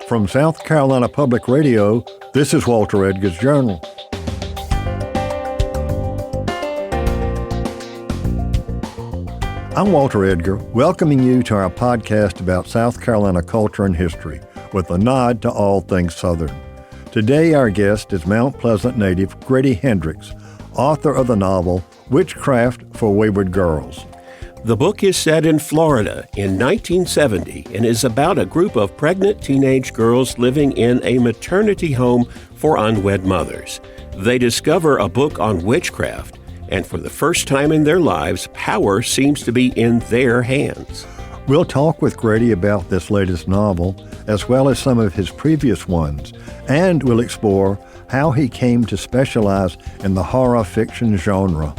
From South Carolina Public Radio, this is Walter Edgar's Journal. I'm Walter Edgar, welcoming you to our podcast about South Carolina culture and history, with a nod to all things Southern. Today, our guest is Mount Pleasant native Grady Hendrix, author of the novel Witchcraft for Wayward Girls. The book is set in Florida in 1970 and is about a group of pregnant teenage girls living in a maternity home for unwed mothers. They discover a book on witchcraft, and for the first time in their lives, power seems to be in their hands. We'll talk with Grady about this latest novel, as well as some of his previous ones, and we'll explore how he came to specialize in the horror fiction genre.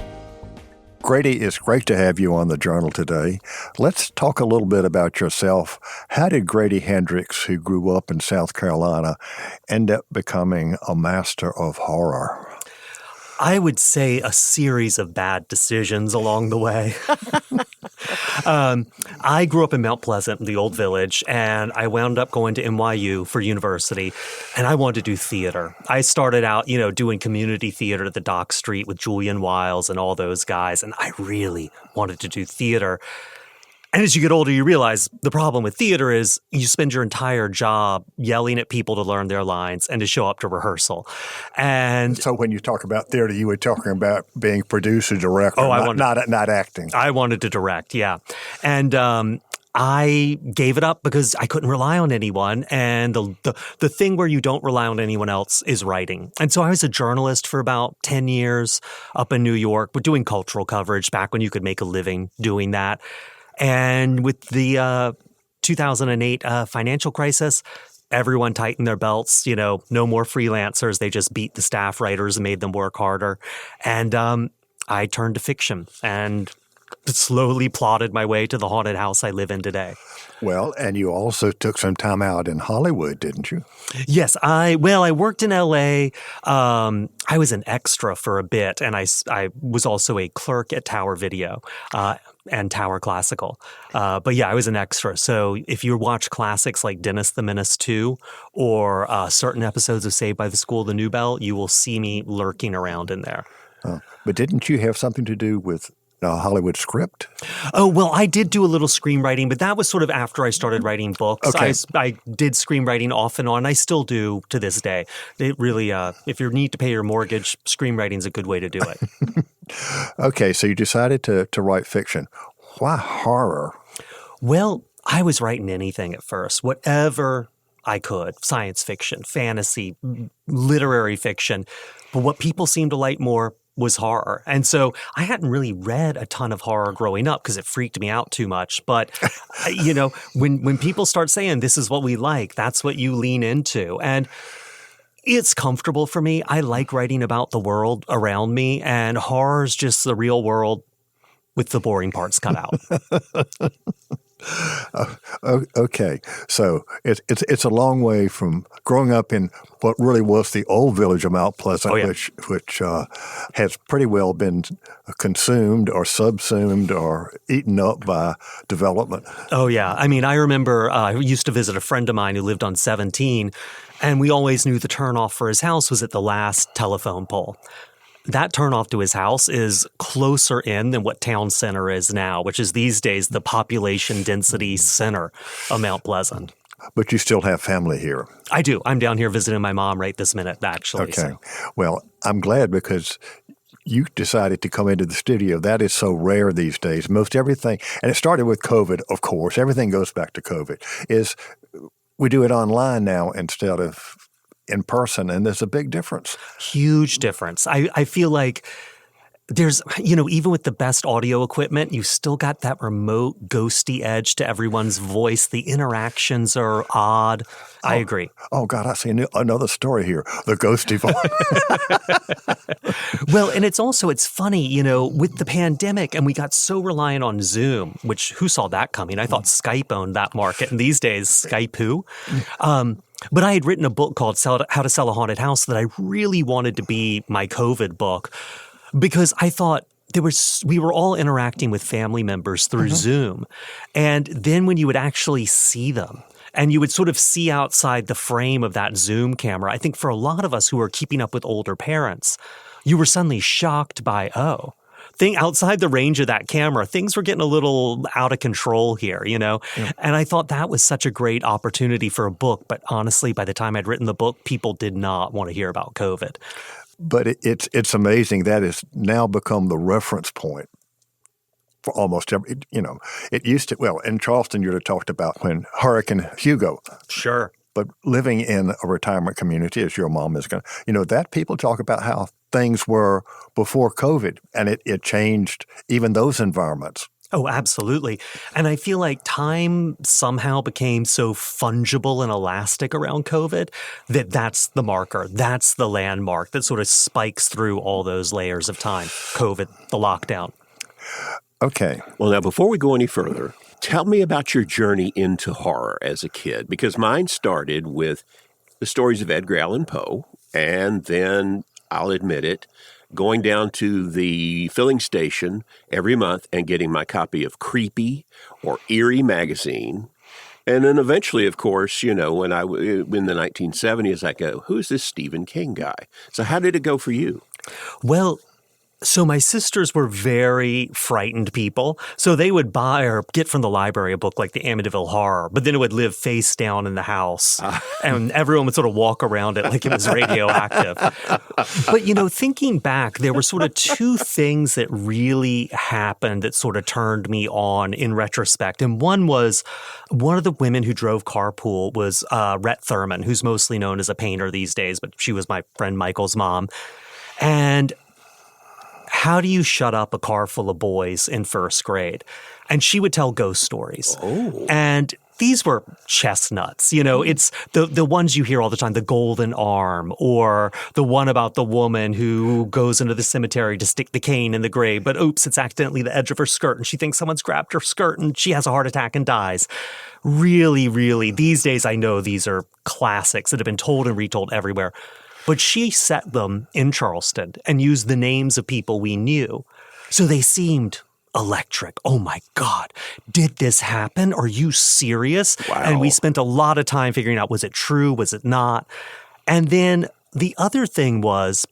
Grady, it's great to have you on the Journal today. Let's talk a little bit about yourself. How did Grady Hendrix, who grew up in South Carolina, end up becoming a master of horror? I would say a series of bad decisions along the way. I grew up in Mount Pleasant, the old village, and I wound up going to NYU for university, and I wanted to do theater. I started out, doing community theater at the Dock Street with Julian Wiles and all those guys, and I really wanted to do theater. And as you get older, you realize the problem with theater is you spend your entire job yelling at people to learn their lines and to show up to rehearsal. And so when you talk about theater, you were talking about being producer, director, not acting. I wanted to direct, yeah. And I gave it up because I couldn't rely on anyone. And the thing where you don't rely on anyone else is writing. And so I was a journalist for about 10 years up in New York, but doing cultural coverage back when you could make a living doing that. And with the 2008 financial crisis, everyone tightened their belts, no more freelancers. They just beat the staff writers and made them work harder. And I turned to fiction and slowly plotted my way to the haunted house I live in today. Well, and you also took some time out in Hollywood, didn't you? Yes. I worked in L.A. I was an extra for a bit, and I was also a clerk at Tower Video and Tower Classical. But yeah, I was an extra. So if you watch classics like Dennis the Menace 2 or certain episodes of Saved by the School of the New Bell, you will see me lurking around in there. But didn't you have something to do with Hollywood script? Oh, well, I did do a little screenwriting, but that was sort of after I started writing books. Okay. I did screenwriting off and on. I still do to this day. It really, if you need to pay your mortgage, screenwriting is a good way to do it. Okay, so you decided to write fiction. Why horror? Well, I was writing anything at first, whatever I could. Science fiction, fantasy, literary fiction. But what people seemed to like more was horror. And so I hadn't really read a ton of horror growing up because it freaked me out too much. But, when people start saying this is what we like, that's what you lean into. And it's comfortable for me. I like writing about the world around me, and horror is just the real world with the boring parts cut out. Okay, so it's a long way from growing up in what really was the old village of Mount Pleasant, which has pretty well been consumed or subsumed or eaten up by development. Oh, yeah. I mean, I remember I used to visit a friend of mine who lived on 17, and we always knew the turnoff for his house was at the last telephone pole. That turnoff to his house is closer in than what town center is now, which is these days the population density center of Mount Pleasant. But you still have family here. I do. I'm down here visiting my mom right this minute, actually. Okay. So. Well, I'm glad because you decided to come into the studio. That is so rare these days. Most everything, and it started with COVID, of course. Everything goes back to COVID, is we do it online now instead of in person, and there's a big difference. Huge difference. I feel like there's, even with the best audio equipment, you still got that remote, ghosty edge to everyone's voice. The interactions are odd. I agree. Oh, God, I see another story here. The ghosty voice. Well, and it's funny, with the pandemic, and we got so reliant on Zoom, which who saw that coming? I thought Skype owned that market, and these days, Skype who? But I had written a book called How to Sell a Haunted House that I really wanted to be my COVID book because I thought we were all interacting with family members through Zoom. And then when you would actually see them And you would sort of see outside the frame of that Zoom camera. I think for a lot of us who are keeping up with older parents, you were suddenly shocked by, outside the range of that camera, things were getting a little out of control here, Yeah. And I thought that was such a great opportunity for a book. But honestly, by the time I'd written the book, people did not want to hear about COVID. But it's amazing that has now become the reference point for almost every, it used to, in Charleston, you'd have talked about when Hurricane Hugo. Sure. But living in a retirement community, as your mom is going to, that people talk about how things were before COVID, and it changed even those environments. Oh, absolutely. And I feel like time somehow became so fungible and elastic around COVID that's the marker. That's the landmark that sort of spikes through all those layers of time. COVID, the lockdown. Okay. Well, now, before we go any further, tell me about your journey into horror as a kid, because mine started with the stories of Edgar Allan Poe, and then, I'll admit it, going down to the filling station every month and getting my copy of Creepy or Eerie magazine. And then eventually, of course, when in the 1970s, I go, who's this Stephen King guy? So how did it go for you? Well, so my sisters were very frightened people. So they would buy or get from the library a book like the Amityville Horror, but then it would live face down in the house. And everyone would sort of walk around it like it was radioactive. But, thinking back, there were sort of two things that really happened that sort of turned me on in retrospect. And one was one of the women who drove carpool was Rhett Thurman, who's mostly known as a painter these days, but she was my friend Michael's mom. And how do you shut up a car full of boys in first grade? And she would tell ghost stories. Oh. And these were chestnuts. It's the ones you hear all the time, the golden arm, or the one about the woman who goes into the cemetery to stick the cane in the grave, but oops, it's accidentally the edge of her skirt, and she thinks someone's grabbed her skirt, and she has a heart attack and dies. Really, really, these days I know these are classics that have been told and retold everywhere. But she set them in Charleston and used the names of people we knew. So they seemed electric. Oh my God, did this happen? Are you serious? Wow. And we spent a lot of time figuring out, was it true? Was it not? And then the other thing was,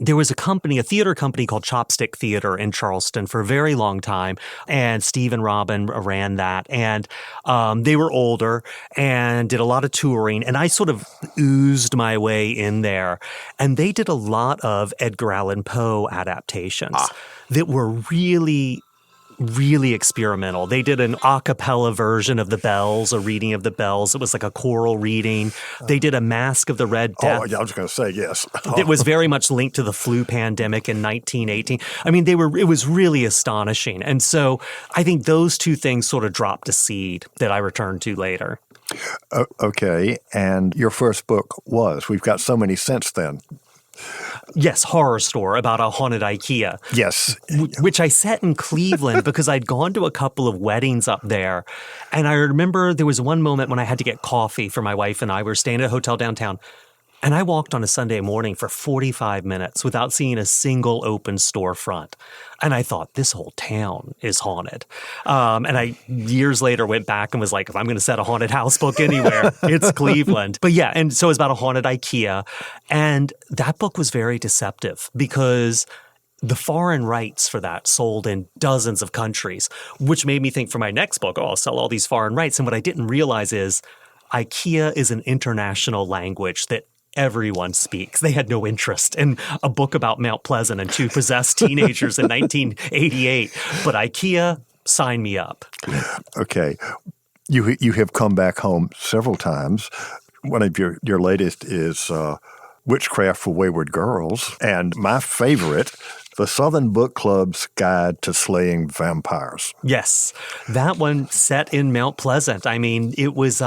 there was a theater company called Chopstick Theater in Charleston for a very long time, and Steve and Robin ran that, and they were older and did a lot of touring, and I sort of oozed my way in there, and they did a lot of Edgar Allan Poe adaptations that were really, really experimental. They did an a cappella version of The Bells, a reading of The Bells. It was like a choral reading. They did a Mask of the Red Death. Oh, yeah, I was going to say yes. It was very much linked to the flu pandemic in 1918. I mean, it was really astonishing. And so I think those two things sort of dropped a seed that I returned to later. Okay. And your first book was, we've got so many since then. Yes, Horror Store, about a haunted IKEA. Yes. Which I set in Cleveland because I'd gone to a couple of weddings up there. And I remember there was one moment when I had to get coffee for my wife and I. We were staying at a hotel downtown. And I walked on a Sunday morning for 45 minutes without seeing a single open storefront. And I thought, this whole town is haunted. And I, years later, went back and was like, if I'm going to set a haunted house book anywhere, it's Cleveland. But yeah, and so it was about a haunted IKEA. And that book was very deceptive because the foreign rights for that sold in dozens of countries, which made me think for my next book, I'll sell all these foreign rights. And what I didn't realize is IKEA is an international language that everyone speaks. They had no interest in a book about Mount Pleasant and two possessed teenagers in 1988. But IKEA, sign me up. Okay. You have come back home several times. One of your latest is Witchcraft for Wayward Girls. And my favorite, The Southern Book Club's Guide to Slaying Vampires. Yes. That one set in Mount Pleasant. I mean, it was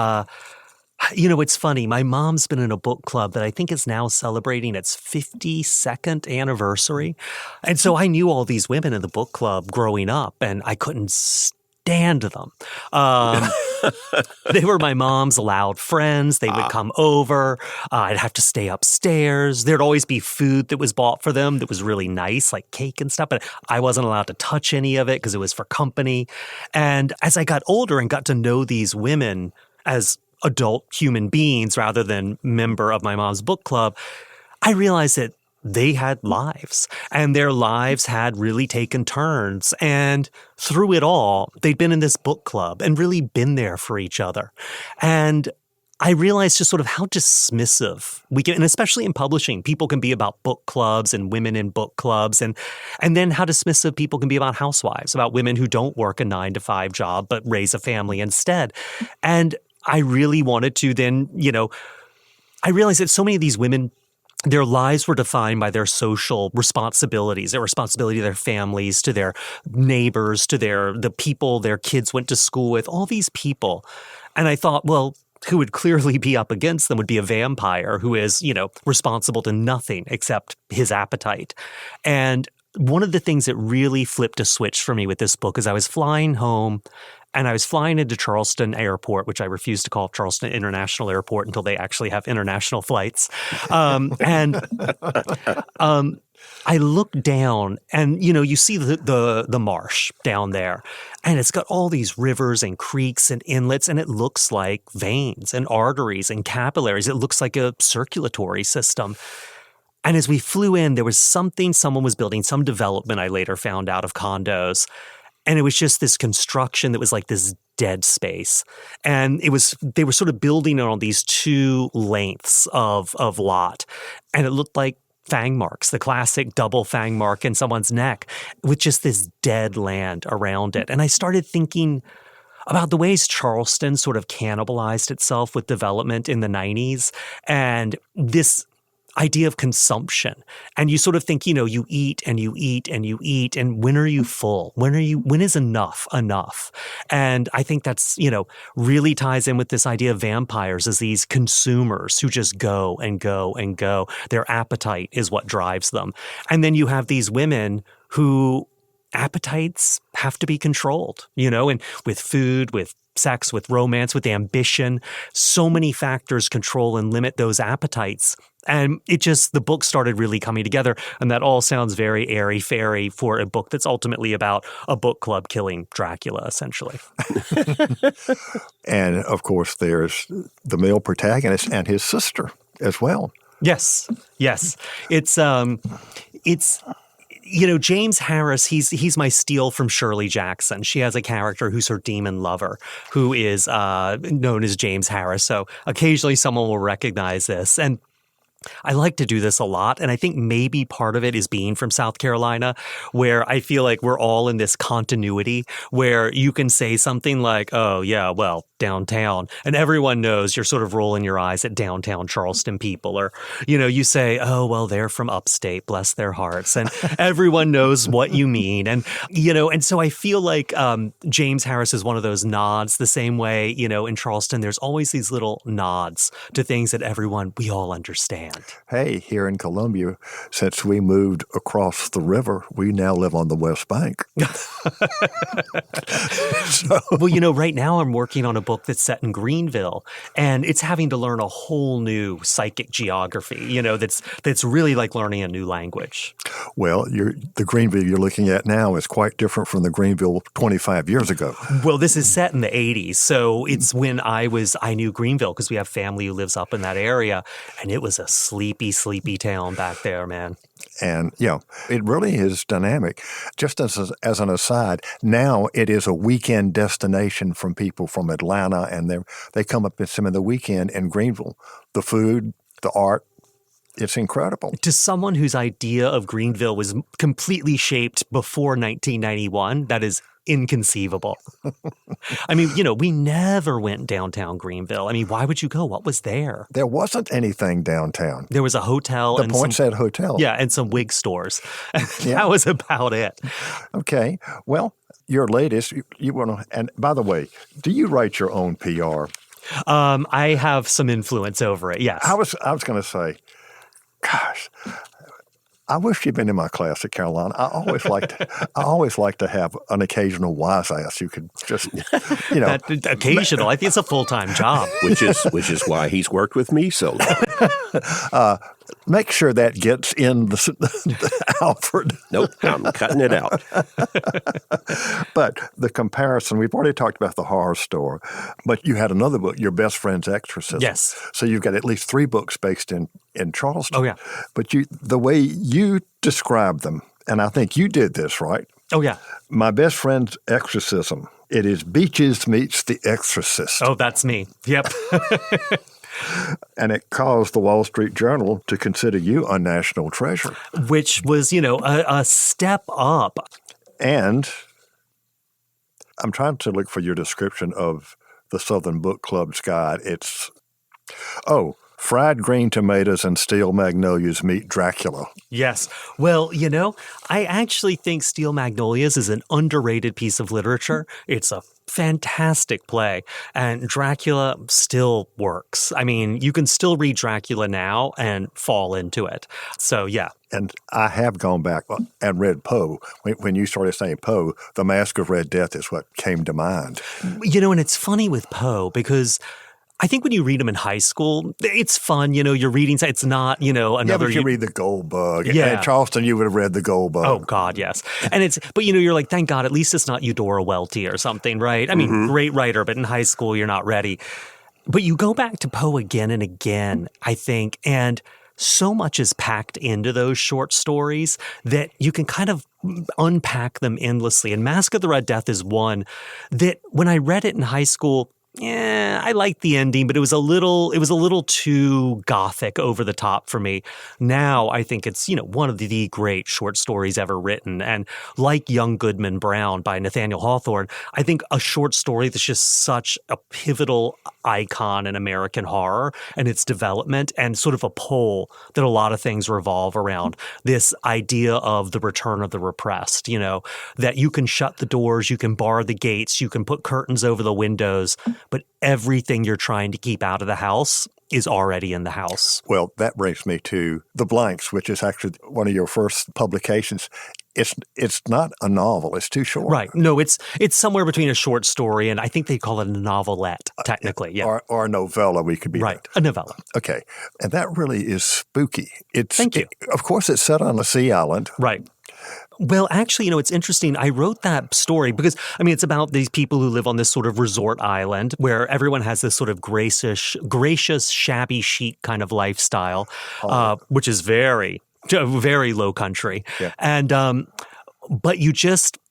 it's funny. My mom's been in a book club that I think is now celebrating its 52nd anniversary. And so I knew all these women in the book club growing up, and I couldn't stand them. They were my mom's loud friends. They would come over. I'd have to stay upstairs. There'd always be food that was bought for them that was really nice, like cake and stuff. But I wasn't allowed to touch any of it because it was for company. And as I got older and got to know these women as adult human beings rather than member of my mom's book club, I realized that they had lives, and their lives had really taken turns. And through it all, they'd been in this book club and really been there for each other. And I realized just sort of how dismissive we can, and especially in publishing, people can be about book clubs and women in book clubs, and then how dismissive people can be about housewives, about women who don't work a 9-to-5 job but raise a family instead. And I really wanted to then, I realized that so many of these women, their lives were defined by their social responsibilities, their responsibility to their families, to their neighbors, to the people their kids went to school with, all these people. And I thought, well, who would clearly be up against them would be a vampire who is, responsible to nothing except his appetite. And one of the things that really flipped a switch for me with this book is I was flying home, and I was flying into Charleston Airport, which I refuse to call Charleston International Airport until they actually have international flights. I looked down, and you see the marsh down there, and it's got all these rivers and creeks and inlets, and it looks like veins and arteries and capillaries. It looks like a circulatory system. And as we flew in, there was something someone was building, some development I later found out of condos. And it was just this construction that was like this dead space. And they were sort of building it on these two lengths of lot. And it looked like fang marks, the classic double fang mark in someone's neck, with just this dead land around it. And I started thinking about the ways Charleston sort of cannibalized itself with development in the 90s, and this idea of consumption. And you sort of think, you eat and you eat and you eat, and when are you full? When is enough enough? And I think that's, really ties in with this idea of vampires as these consumers who just go and go and go. Their appetite is what drives them. And then you have these women who appetites have to be controlled, and with food, with sex, with romance, with ambition, so many factors control and limit those appetites. And the book started really coming together. And that all sounds very airy-fairy for a book that's ultimately about a book club killing Dracula, essentially. And, of course, there's the male protagonist and his sister as well. Yes. It's James Harris, he's my steal from Shirley Jackson. She has a character who's her demon lover, who is known as James Harris. So occasionally someone will recognize this. And I like to do this a lot, and I think maybe part of it is being from South Carolina, where I feel like we're all in this continuity where you can say something like, oh, yeah, well, downtown, and everyone knows you're sort of rolling your eyes at downtown Charleston people, or, you say, oh, well, they're from upstate, bless their hearts, and everyone knows what you mean. And, and so I feel like James Harris is one of those nods the same way, in Charleston, there's always these little nods to things that we all understand. Hey, here in Columbia, since we moved across the river, we now live on the West Bank. Well, right now I'm working on a book that's set in Greenville, and it's having to learn a whole new psychic geography, that's really like learning a new language. Well, the Greenville you're looking at now is quite different from the Greenville 25 years ago. Well, this is set in the 80s, so it's when I knew Greenville because we have family who lives up in that area, and it was a sleepy town back there, man. And, it really is dynamic. Just as an aside, now it is a weekend destination from people from Atlanta, and they come up and spend the weekend in Greenville. The food, the art, it's incredible. To someone whose idea of Greenville was completely shaped before 1991, that is inconceivable. I mean, we never went downtown Greenville. I mean, why would you go? What was there? There wasn't anything downtown. There was a hotel. The Poinsett Hotel. Yeah, and some wig stores. That was about it. Okay. Well, your latest, you want to, and by the way, do you write your own PR? I have some influence over it, yes. I was going to say, gosh, I wish you'd been in my class at Carolina. I always like to have an occasional wise ass. You could just, occasional. I think it's a full-time job. Which is why he's worked with me so long. Make sure that gets in the Alfred. Nope, I'm cutting it out. But the comparison, we've already talked about the horror store, but you had another book, Your Best Friend's Exorcism. Yes. So you've got at least 3 books based in Charleston. Oh, yeah. But the way you describe them, and I think you did this, right? Oh, yeah. My Best Friend's Exorcism. It is Beaches meets The Exorcist. Oh, that's me. Yep. And it caused the Wall Street Journal to consider you a national treasure. Which was, a step up. And I'm trying to look for your description of the Southern Book Club's guide. It's, fried green tomatoes and steel magnolias meet Dracula. Yes. Well, I actually think Steel Magnolias is an underrated piece of literature. It's a fantastic play, and Dracula still works. I mean, you can still read Dracula now and fall into it. So, yeah. And I have gone back and read Poe. When you started saying Poe, The Mask of Red Death is what came to mind. And it's funny with Poe because I think when you read them in high school, it's fun. You're reading, it's not, another. Yeah, but you read The Gold Bug. Yeah. And in Charleston, you would have read The Gold Bug. Oh, God, yes. And but you're like, thank God, at least it's not Eudora Welty or something, right? I mean, great writer, but in high school, you're not ready. But you go back to Poe again and again, I think, and so much is packed into those short stories that you can kind of unpack them endlessly. And Mask of the Red Death is one that when I read it in high school, I liked the ending, but it was a little too gothic, over the top for me. Now I think it's, one of the great short stories ever written. And like Young Goodman Brown by Nathaniel Hawthorne, I think a short story that's just such a pivotal icon in American horror and its development, and sort of a pole that a lot of things revolve around. This idea of the return of the repressed, that you can shut the doors, you can bar the gates, you can put curtains over the windows, but everything you're trying to keep out of the house is already in the house. Well, that brings me to The Blanks, which is actually one of your first publications. It's not a novel. It's too short. Right. No, it's somewhere between a short story and I think they call it a novelette, technically. Yeah. Or a novella, we could be. Right. A novella. Okay. And that really is spooky. Thank you. Of course, it's set on a sea island. Right. Well, actually, it's interesting. I wrote that story because, it's about these people who live on this sort of resort island where everyone has this sort of gracious, shabby chic kind of lifestyle, which is very, very low country. Yeah. And, but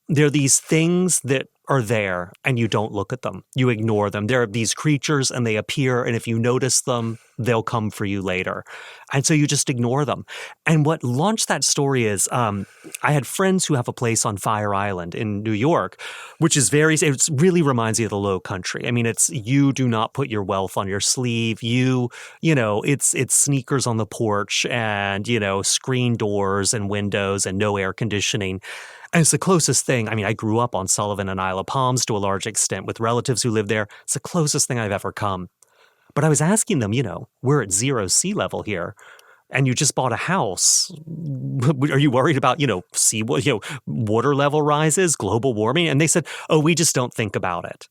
there are these things that are there and you don't look at them. You ignore them. There are these creatures and they appear, and if you notice them, they'll come for you later. And so you just ignore them. And what launched that story is I had friends who have a place on Fire Island in New York, which is it really reminds me of the Low Country. It's you do not put your wealth on your sleeve. It's sneakers on the porch and, screen doors and windows and no air conditioning. And it's the closest thing. I grew up on Sullivan and Isle of Palms to a large extent with relatives who live there. It's the closest thing I've ever come. But I was asking them, we're at 0 sea level here, and you just bought a house. Are you worried about, water level rises, global warming? And they said, oh, we just don't think about it.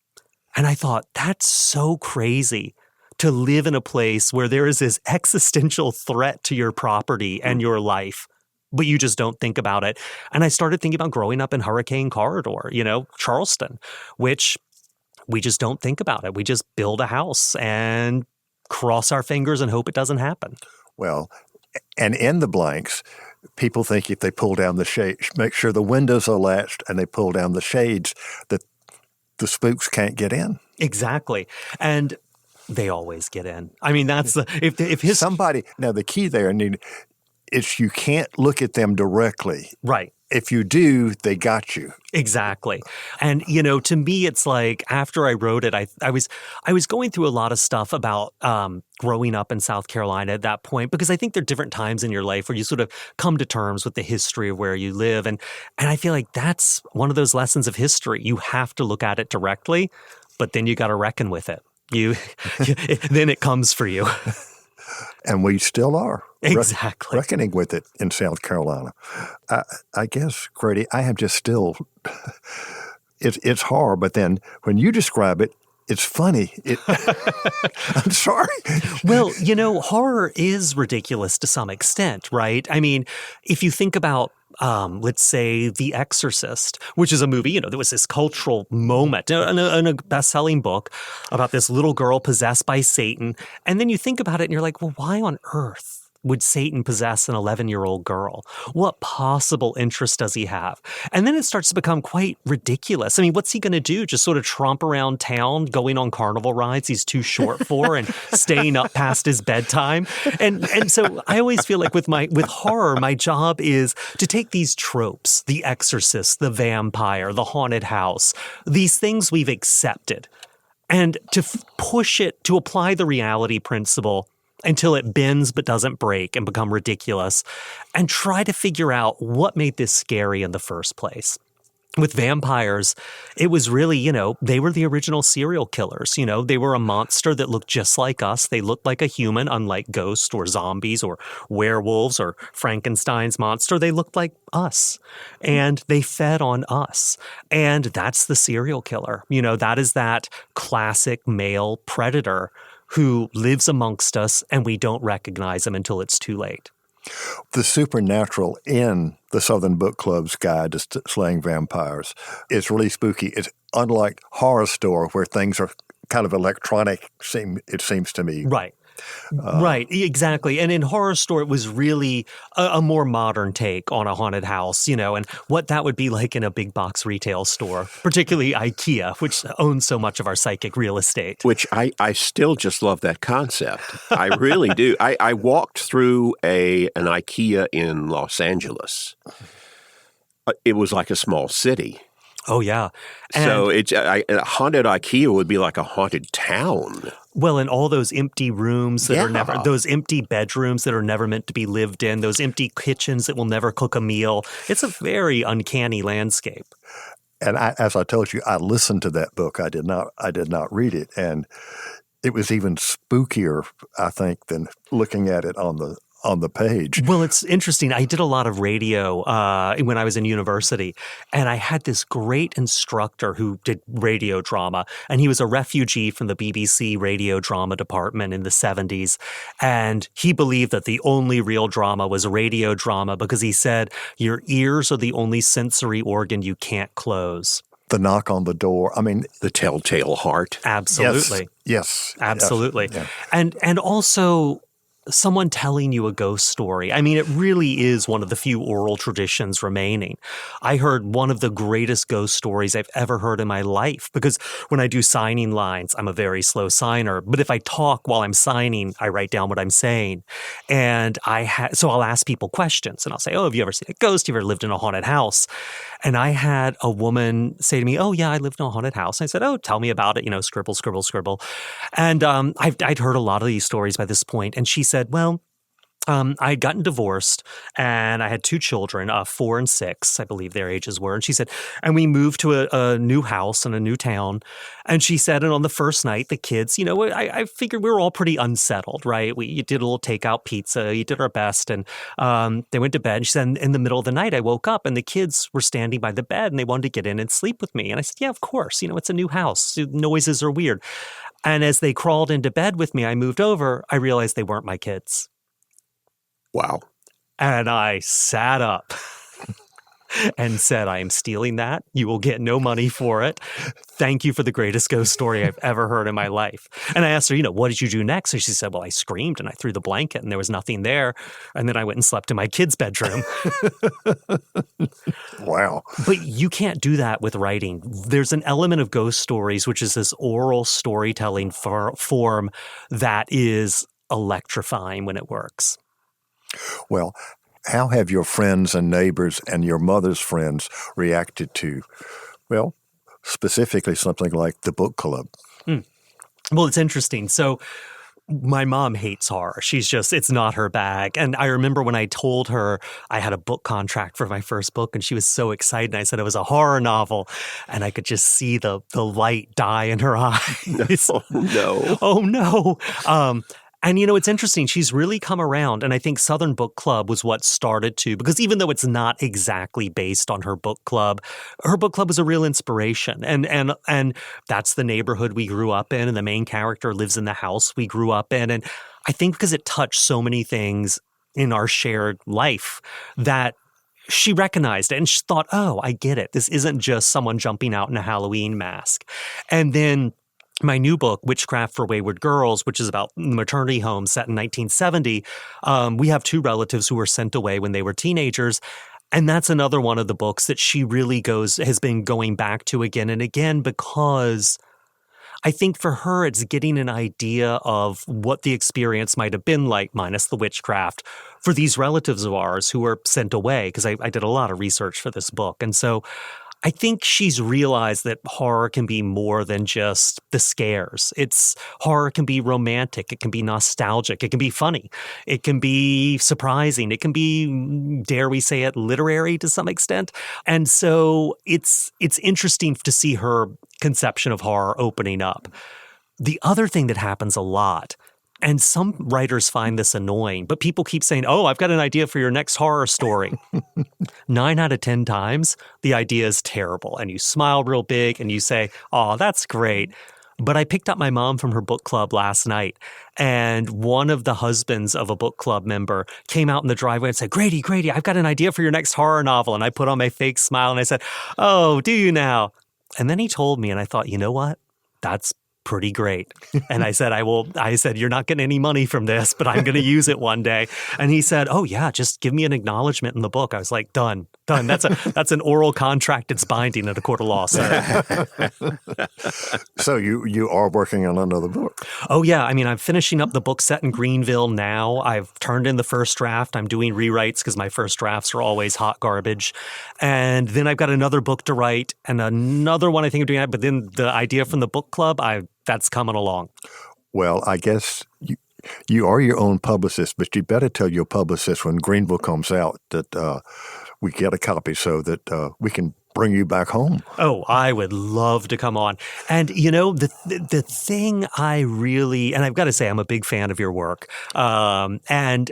And I thought, that's so crazy to live in a place where there is this existential threat to your property and your life, but you just don't think about it. And I started thinking about growing up in Hurricane Corridor, Charleston, which we just don't think about it. We just build a house and cross our fingers and hope it doesn't happen. Well, and in The Blanks, people think if they pull down the shade, make sure the windows are latched and they pull down the shades, that the spooks can't get in. Exactly. And they always get in. That's somebody, now the key there, is you can't look at them directly. Right. If you do, they got you. Exactly. And, to me, it's like after I wrote it, I was going through a lot of stuff about growing up in South Carolina at that point, because I think there are different times in your life where you sort of come to terms with the history of where you live. And I feel like that's one of those lessons of history. You have to look at it directly, but then you got to reckon with it. Then it comes for you. And we still are. Exactly. Reckoning with it in South Carolina. I guess, Grady, I have just still, it's hard, but then when you describe it, it's funny. I'm sorry. Well, horror is ridiculous to some extent, right? I mean, if you think about let's say The Exorcist, which is a movie, there was this cultural moment in a best-selling book about this little girl possessed by Satan. And then you think about it and you're like, well, why on earth would Satan possess an 11-year-old girl? What possible interest does he have? And then it starts to become quite ridiculous. I mean, what's he going to do? Just sort of tromp around town, going on carnival rides he's too short for and staying up past his bedtime? And so I always feel like with horror, my job is to take these tropes, the exorcist, the vampire, the haunted house, these things we've accepted, and to push it, to apply the reality principle until it bends but doesn't break and become ridiculous, and try to figure out what made this scary in the first place. With vampires, it was really, they were the original serial killers. They were a monster that looked just like us. They looked like a human, unlike ghosts or zombies or werewolves or Frankenstein's monster. They looked like us, and they fed on us. And that's the serial killer. That is that classic male predator who lives amongst us, and we don't recognize him until it's too late. The supernatural in the Southern Book Club's Guide to Slaying Vampires is really spooky. It's unlike Horror Store, where things are kind of electronic, it seems to me. Right. Right, exactly. And in Horror Store, it was really a more modern take on a haunted house, and what that would be like in a big box retail store, particularly IKEA, which owns so much of our psychic real estate. Which I still just love that concept. I really do. I walked through an IKEA in Los Angeles. It was like a small city. Oh, yeah. So a haunted IKEA would be like a haunted town. Well, and all those empty rooms that are never, those empty bedrooms that are never meant to be lived in, those empty kitchens that will never cook a meal. It's a very uncanny landscape. And as I told you, I listened to that book. I did not read it. And it was even spookier, I think, than looking at it on the page. Well, it's interesting. I did a lot of radio when I was in university, and I had this great instructor who did radio drama, and he was a refugee from the BBC radio drama department in the 70s, and he believed that the only real drama was radio drama because he said, your ears are the only sensory organ you can't close. The knock on the door. I mean, the telltale heart. Absolutely. Yes. Absolutely. Yes. And also someone telling you a ghost story. I mean, it really is one of the few oral traditions remaining. I heard one of the greatest ghost stories I've ever heard in my life because when I do signing lines, I'm a very slow signer. But if I talk while I'm signing, I write down what I'm saying. And so I'll ask people questions and I'll say, oh, have you ever seen a ghost? Have you ever lived in a haunted house? And I had a woman say to me, oh, yeah, I lived in a haunted house. And I said, oh, tell me about it, scribble, scribble, scribble. And I'd heard a lot of these stories by this point. And she said, well, I had gotten divorced and I had two children, 4 and 6, I believe their ages were. And she said, and we moved to a new house in a new town. And she said, and on the first night, the kids, I figured we were all pretty unsettled, right? You did a little takeout pizza, you did our best. And they went to bed. And she said, in the middle of the night, I woke up and the kids were standing by the bed and they wanted to get in and sleep with me. And I said, yeah, of course. It's a new house. Noises are weird. And as they crawled into bed with me, I moved over. I realized they weren't my kids. Wow. And I sat up and said, I am stealing that. You will get no money for it. Thank you for the greatest ghost story I've ever heard in my life. And I asked her, what did you do next? And she said, well, I screamed and I threw the blanket and there was nothing there. And then I went and slept in my kid's bedroom. Wow. But you can't do that with writing. There's an element of ghost stories, which is this oral storytelling form that is electrifying when it works. Well, how have your friends and neighbors and your mother's friends reacted to, well, specifically something like the book club? Well, it's interesting. So my mom hates horror. It's not her bag. And I remember when I told her I had a book contract for my first book and she was so excited. And I said it was a horror novel and I could just see the light die in her eyes. Oh, no. Oh, no. And, it's interesting. She's really come around. And I think Southern Book Club was what started to, because even though it's not exactly based on her book club was a real inspiration. And that's the neighborhood we grew up in. And the main character lives in the house we grew up in. And I think because it touched so many things in our shared life that she recognized it and she thought, oh, I get it. This isn't just someone jumping out in a Halloween mask. And then my new book, Witchcraft for Wayward Girls, which is about the maternity home set in 1970, we have 2 relatives who were sent away when they were teenagers. And that's another one of the books that she really has been going back to again and again, because I think for her, it's getting an idea of what the experience might have been like, minus the witchcraft, for these relatives of ours who were sent away, because I did a lot of research for this book. And so I think she's realized that horror can be more than just the scares. Horror can be romantic. It can be nostalgic. It can be funny. It can be surprising. It can be, dare we say it, literary to some extent. And so it's interesting to see her conception of horror opening up. The other thing that happens a lot, and some writers find this annoying, but people keep saying, oh, I've got an idea for your next horror story. 9 out of 10 times, the idea is terrible. And you smile real big and you say, oh, that's great. But I picked up my mom from her book club last night, and one of the husbands of a book club member came out in the driveway and said, Grady, I've got an idea for your next horror novel. And I put on my fake smile and I said, oh, do you now? And then he told me, and I thought, you know what? That's pretty great. And I said, I said, you're not getting any money from this, but I'm going to use it one day. And he said, oh yeah, just give me an acknowledgement in the book. I was like, done. That's an oral contract. It's binding at a court of law, sir. So you are working on another book? Oh yeah. I mean, I'm finishing up the book set in Greenville now. I've turned in the first draft. I'm doing rewrites because my first drafts are always hot garbage. And then I've got another book to write and another one I think I'm doing. But then the idea from the book club, that's coming along. Well, I guess you are your own publicist, but you better tell your publicist when Greenville comes out that we get a copy so that we can bring you back home. Oh, I would love to come on. And, the thing and I've got to say, I'm a big fan of your work. And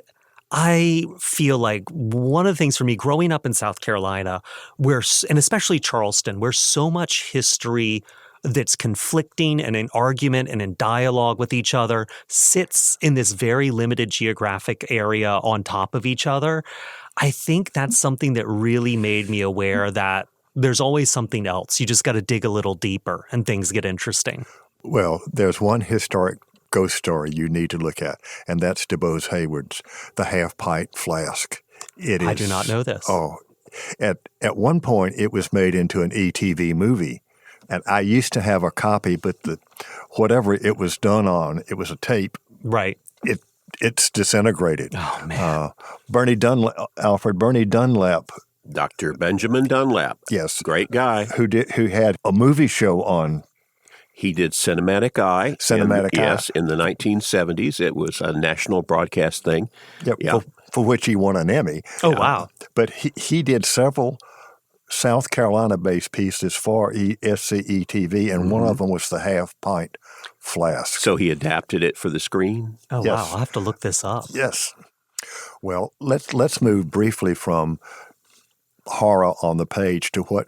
I feel like one of the things for me growing up in South Carolina, and especially Charleston, where so much history that's conflicting and in argument and in dialogue with each other sits in this very limited geographic area on top of each other. I think that's something that really made me aware that there's always something else. You just got to dig a little deeper and things get interesting. Well, there's one historic ghost story you need to look at, and that's DeBose Hayward's The Half-Pint Flask. I do not know this. Oh, at one point it was made into an ETV movie. And I used to have a copy, but whatever it was done on, it was a tape. Right. It's disintegrated. Oh, man. Alfred Bernie Dunlap. Dr. Benjamin Dunlap. Yes. Great guy. Who had a movie show on. He did Cinematic Eye. Eye. Yes, in the 1970s. It was a national broadcast thing. Yep, yeah. For which he won an Emmy. Oh, wow. But he did several South Carolina-based pieces for SCETV, and one of them was The Half-Pint Flask. So he adapted it for the screen? Oh, yes. Wow. I'll have to look this up. Yes. Well, let's move briefly from horror on the page to what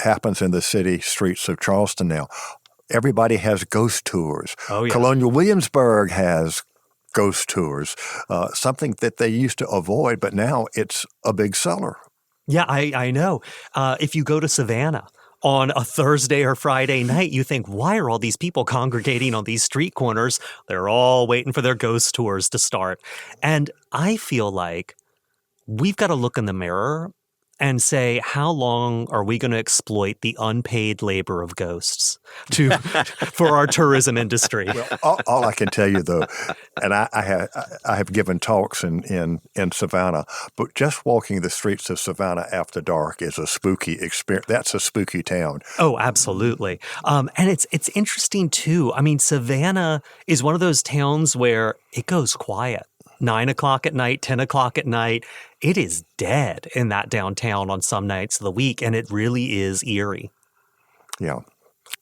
happens in the city streets of Charleston now. Everybody has ghost tours. Oh, yeah. Colonial Williamsburg has ghost tours, something that they used to avoid, but now it's a big seller. Yeah, I know. If you go to Savannah on a Thursday or Friday night, you think, why are all these people congregating on these street corners? They're all waiting for their ghost tours to start. And I feel like we've got to look in the mirror and say, how long are we going to exploit the unpaid labor of ghosts for our tourism industry? Well, all I can tell you, though, and I have given talks in Savannah, but just walking the streets of Savannah after dark is a spooky experience. That's a spooky town. Oh, absolutely. And it's interesting, too. I mean, Savannah is one of those towns where it goes quiet. 9 o'clock at night, 10 o'clock at night. It is dead in that downtown on some nights of the week, and it really is eerie. Yeah.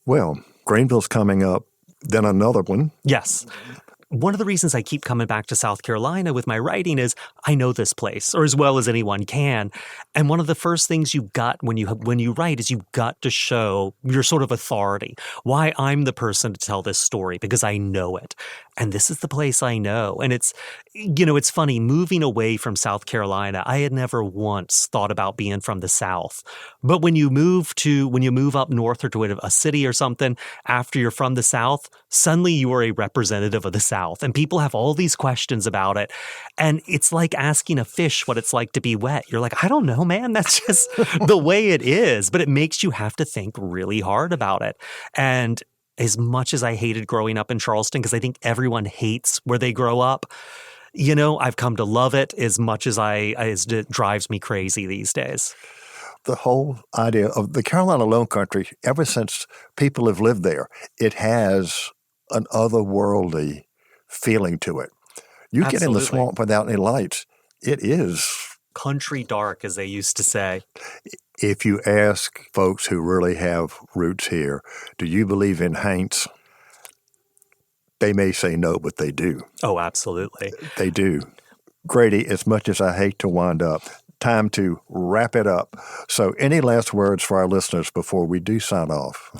Well, Greenville's coming up, then another one. Yes. one of the reasons I keep coming back to South Carolina with my writing is I know this place, or as well as anyone can. And one of the first things you got when you write is you got to show your sort of authority, why I'm the person to tell this story, because I know it. And this is the place I know. And it's funny, moving away from South Carolina, I had never once thought about being from the South. But when you move up north or to a city or something, after you're from the South, suddenly you are a representative of the South. And people have all these questions about it. And it's like asking a fish what it's like to be wet. You're like, I don't know, man. That's just the way it is. But it makes you have to think really hard about it. And as much as I hated growing up in Charleston, because I think everyone hates where they grow up, I've come to love it as much as it drives me crazy these days. The whole idea of the Carolina Low Country, ever since people have lived there, it has an otherworldly feeling to it. You Absolutely. Get in the swamp without any lights, it is country dark, as they used to say. If you ask folks who really have roots here, do you believe in haints? They may say no, but they do. Oh, absolutely. They do. Grady, as much as I hate to wind up, time to wrap it up. So any last words for our listeners before we do sign off?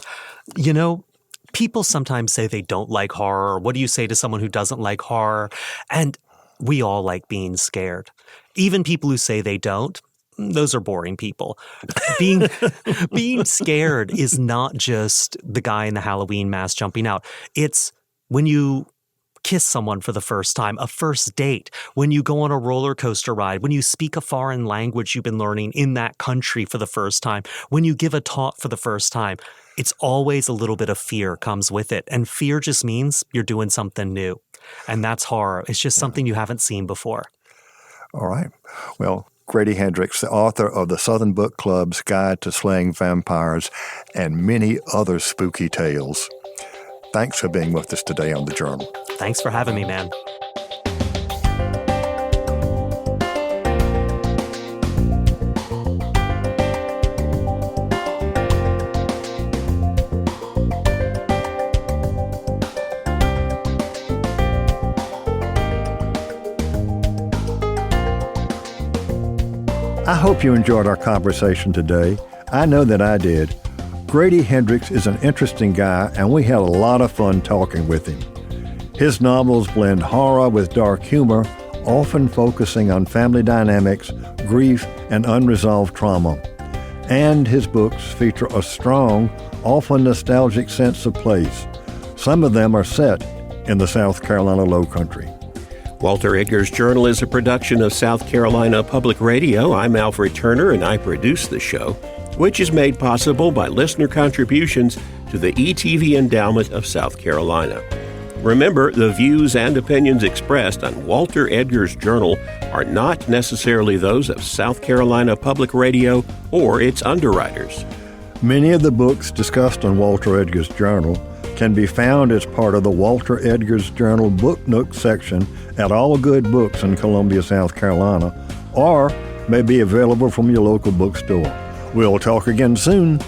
People sometimes say they don't like horror. What do you say to someone who doesn't like horror? And we all like being scared. Even people who say they don't, those are boring people. Being scared is not just the guy in the Halloween mask jumping out. It's when you kiss someone for the first time, a first date, when you go on a roller coaster ride, when you speak a foreign language you've been learning in that country for the first time, when you give a talk for the first time. It's always a little bit of fear comes with it. And fear just means you're doing something new. And that's horror. It's just something you haven't seen before. All right. Well, Grady Hendrix, the author of the Southern Book Club's Guide to Slaying Vampires and many other spooky tales. Thanks for being with us today on The Journal. Thanks for having me, man. I hope you enjoyed our conversation today. I know that I did. Grady Hendrix is an interesting guy, and we had a lot of fun talking with him. His novels blend horror with dark humor, often focusing on family dynamics, grief, and unresolved trauma. And his books feature a strong, often nostalgic sense of place. Some of them are set in the South Carolina Low Country. Walter Edgar's Journal is a production of South Carolina Public Radio. I'm Alfred Turner, and I produce the show, which is made possible by listener contributions to the ETV Endowment of South Carolina. Remember, the views and opinions expressed on Walter Edgar's Journal are not necessarily those of South Carolina Public Radio or its underwriters. Many of the books discussed on Walter Edgar's Journal can be found as part of the Walter Edgar's Journal Book Nook section at all good books in Columbia, South Carolina, or may be available from your local bookstore. We'll talk again soon.